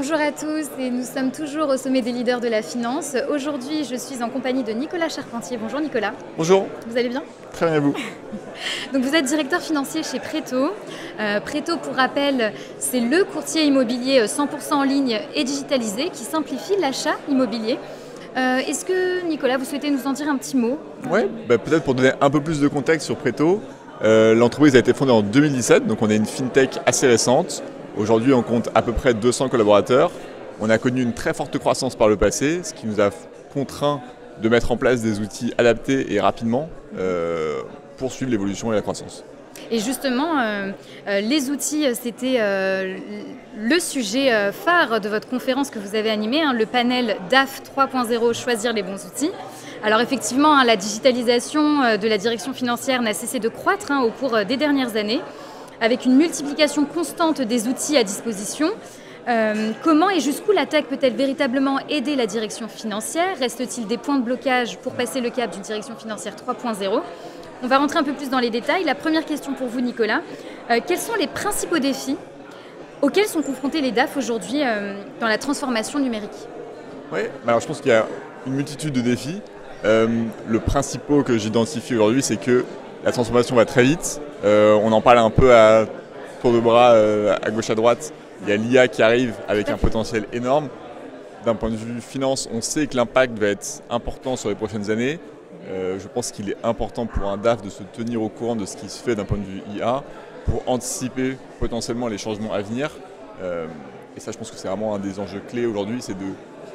Bonjour à tous et nous sommes toujours au sommet des leaders de la finance. Aujourd'hui, je suis en compagnie de Nicolas Charpentier. Bonjour Nicolas. Bonjour. Vous allez bien? Très bien, vous? Donc vous êtes directeur financier chez Preto. Preto, pour rappel, c'est le courtier immobilier 100% en ligne et digitalisé qui simplifie l'achat immobilier. Est-ce que, Nicolas, vous souhaitez nous en dire un petit mot? Oui, peut-être pour donner un peu plus de contexte sur Preto. L'entreprise a été fondée en 2017, donc on est une fintech assez récente. Aujourd'hui, on compte à peu près 200 collaborateurs. On a connu une très forte croissance par le passé, ce qui nous a contraint de mettre en place des outils adaptés et rapidement pour suivre l'évolution et la croissance. Et justement, les outils, c'était le sujet phare de votre conférence que vous avez animée, le panel DAF 3.0, choisir les bons outils. Alors effectivement, la digitalisation de la direction financière n'a cessé de croître au cours des dernières années, avec une multiplication constante des outils à disposition. Comment et jusqu'où la tech peut-elle véritablement aider la direction financière? Reste-t-il des points de blocage pour passer le cap d'une direction financière 3.0? On va rentrer un peu plus dans les détails. La première question pour vous, Nicolas. Quels sont les principaux défis auxquels sont confrontés les DAF aujourd'hui dans la transformation numérique? Oui, alors je pense qu'il y a une multitude de défis. Le principal que j'identifie aujourd'hui, c'est que la transformation va très vite. On en parle un peu à tour de bras, à gauche à droite. Il y a l'IA qui arrive avec un potentiel énorme. D'un point de vue finance, on sait que l'impact va être important sur les prochaines années. Je pense qu'il est important pour un DAF de se tenir au courant de ce qui se fait d'un point de vue IA pour anticiper potentiellement les changements à venir. Et ça, je pense que c'est vraiment un des enjeux clés aujourd'hui, c'est de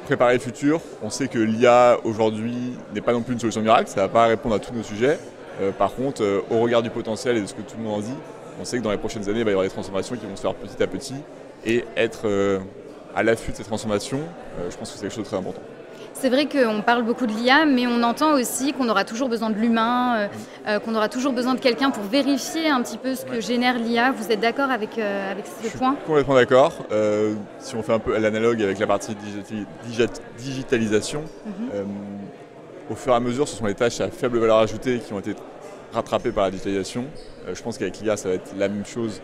préparer le futur. On sait que l'IA aujourd'hui n'est pas non plus une solution miracle, ça ne va pas répondre à tous nos sujets. Par contre, au regard du potentiel et de ce que tout le monde en dit, on sait que dans les prochaines années, il va y avoir des transformations qui vont se faire petit à petit et être à l'affût de ces transformations, je pense que c'est quelque chose de très important. C'est vrai qu'on parle beaucoup de l'IA, mais on entend aussi qu'on aura toujours besoin de l'humain, qu'on aura toujours besoin de quelqu'un pour vérifier un petit peu ce que génère l'IA. Vous êtes d'accord avec ce point? Je suis complètement d'accord. Si on fait un peu l'analogue avec la partie digitalisation, au fur et à mesure, ce sont les tâches à faible valeur ajoutée qui ont été rattrapées par la digitalisation. Je pense qu'avec l'IA, ça va être la même chose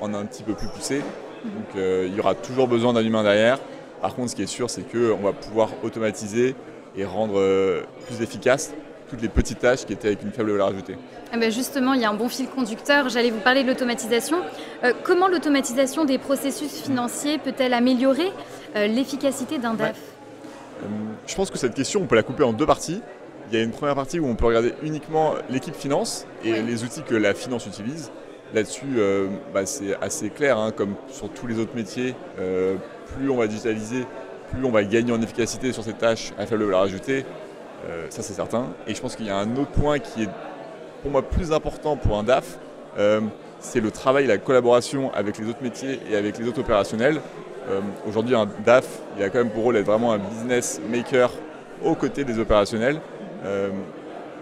en un petit peu plus poussé. Donc il y aura toujours besoin d'un humain derrière. Par contre, ce qui est sûr, c'est qu'on va pouvoir automatiser et rendre plus efficaces toutes les petites tâches qui étaient avec une faible valeur ajoutée. Justement, il y a un bon fil conducteur. J'allais vous parler de l'automatisation. Comment l'automatisation des processus financiers peut-elle améliorer l'efficacité d'un DAF? Je pense que cette question, on peut la couper en deux parties. Il y a une première partie où on peut regarder uniquement l'équipe finance et les outils que la finance utilise. Là-dessus, c'est assez clair, comme sur tous les autres métiers. Plus on va digitaliser, plus on va gagner en efficacité sur ces tâches à faible valeur ajoutée. Ça, c'est certain. Et je pense qu'il y a un autre point qui est pour moi plus important pour un DAF, c'est le travail et la collaboration avec les autres métiers et avec les autres opérationnels. Aujourd'hui, un DAF, il a quand même pour rôle d'être vraiment un business maker aux côtés des opérationnels.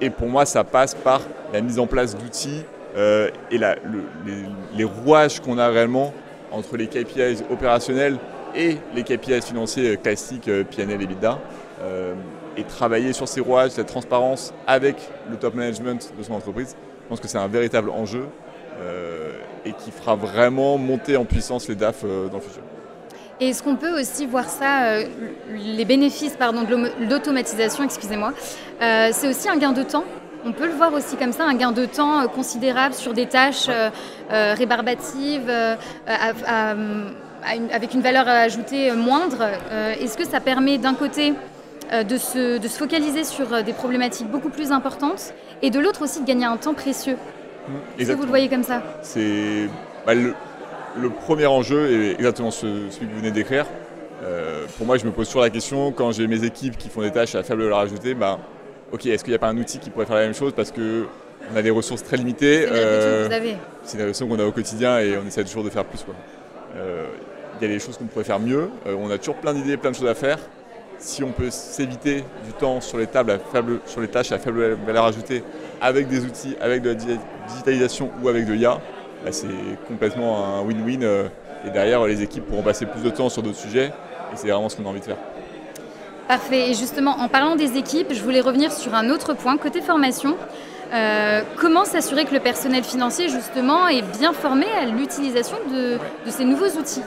Et pour moi, ça passe par la mise en place d'outils et les rouages qu'on a réellement entre les KPIs opérationnels et les KPIs financiers classiques, P&L et EBITDA. Et travailler sur ces rouages, cette transparence avec le top management de son entreprise, je pense que c'est un véritable enjeu et qui fera vraiment monter en puissance les DAF dans le futur. Et est-ce qu'on peut aussi voir ça, les bénéfices de l'automatisation, excusez-moi, c'est aussi un gain de temps? On peut le voir aussi comme ça, un gain de temps considérable sur des tâches rébarbatives, avec une valeur ajoutée moindre. Est-ce que ça permet d'un côté de se focaliser sur des problématiques beaucoup plus importantes et de l'autre aussi de gagner un temps précieux? Est-ce que vous le voyez comme ça? C'est le premier enjeu est exactement celui que vous venez de décrire. Pour moi, je me pose toujours la question, quand j'ai mes équipes qui font des tâches à faible valeur ajoutée, ok, est-ce qu'il n'y a pas un outil qui pourrait faire la même chose parce qu'on a des ressources très limitées. C'est l'impression que vous avez. C'est une impression qu'on a au quotidien et on essaie toujours de faire plus. Il y a des choses qu'on pourrait faire mieux. On a toujours plein d'idées, plein de choses à faire. Si on peut s'éviter du temps sur les tâches à faible valeur ajoutée avec des outils, avec de la digitalisation ou avec de l'IA, c'est complètement un win-win. Et derrière, les équipes pourront passer plus de temps sur d'autres sujets. Et c'est vraiment ce qu'on a envie de faire. Parfait. Et justement, en parlant des équipes, je voulais revenir sur un autre point, côté formation. Comment s'assurer que le personnel financier, justement, est bien formé à l'utilisation de ces nouveaux outils?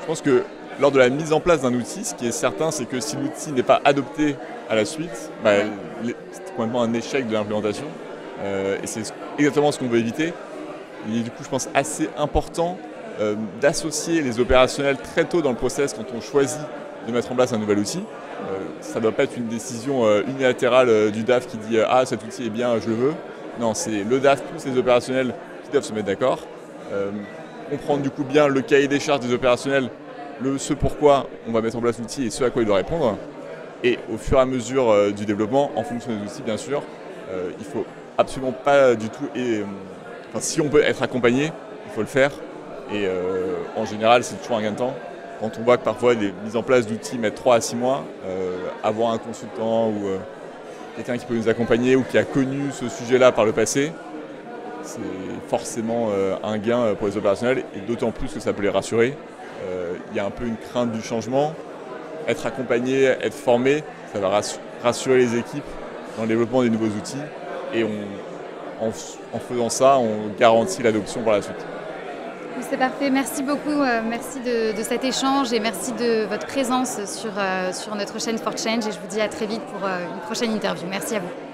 Je pense que lors de la mise en place d'un outil, ce qui est certain, c'est que si l'outil n'est pas adopté à la suite, c'est complètement un échec de l'implémentation. Et c'est exactement ce qu'on veut éviter. Il est du coup, je pense, assez important d'associer les opérationnels très tôt dans le process quand on choisit de mettre en place un nouvel outil. Ça ne doit pas être une décision unilatérale du DAF qui dit « Ah, cet outil est bien, je le veux ». Non, c'est le DAF plus les opérationnels qui doivent se mettre d'accord. Comprendre du coup bien le cahier des charges des opérationnels, ce pourquoi on va mettre en place l'outil et ce à quoi il doit répondre. Et au fur et à mesure du développement, en fonction des outils bien sûr, il ne faut absolument pas du tout... si on peut être accompagné, il faut le faire. Et en général, c'est toujours un gain de temps. Quand on voit que parfois les mises en place d'outils mettent 3 à 6 mois, avoir un consultant ou quelqu'un qui peut nous accompagner ou qui a connu ce sujet-là par le passé, c'est forcément un gain pour les opérationnels et d'autant plus que ça peut les rassurer. Il y a un peu une crainte du changement. Être accompagné, être formé, ça va rassurer les équipes dans le développement des nouveaux outils et en faisant ça, on garantit l'adoption par la suite. C'est parfait, merci beaucoup, merci de cet échange et merci de votre présence sur notre chaîne For Change et je vous dis à très vite pour une prochaine interview. Merci à vous.